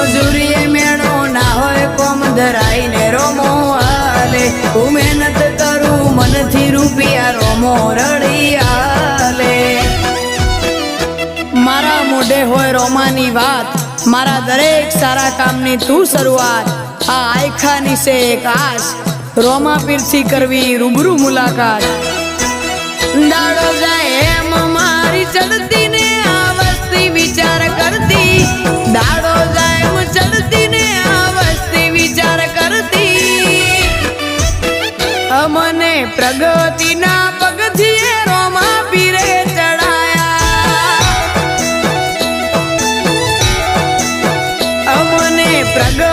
મજૂરીએ મેળો ના હોય કોમ ધરાઈને રોમો હાલે હું મહેનત કરું મનથી રૂપિયા રોમો રડી હાલે મારા મોઢે હોય રોમાની વાત મારા દરેક સારા કામની તું શરૂઆત આ આયખાની છે એક આશ રોમા પીરથી કરવી રૂબરૂ મુલાકાત દાડો જાય એમ મારી ચડતી ને આ વસ્તી વિચાર કરતી દાડો જાય એમ ચડતી ને આ વસ્તી વિચાર કરતી અમને પ્રગતિના પગથિયે રોમા પીરે ચડાયા અમને પ્રગતિ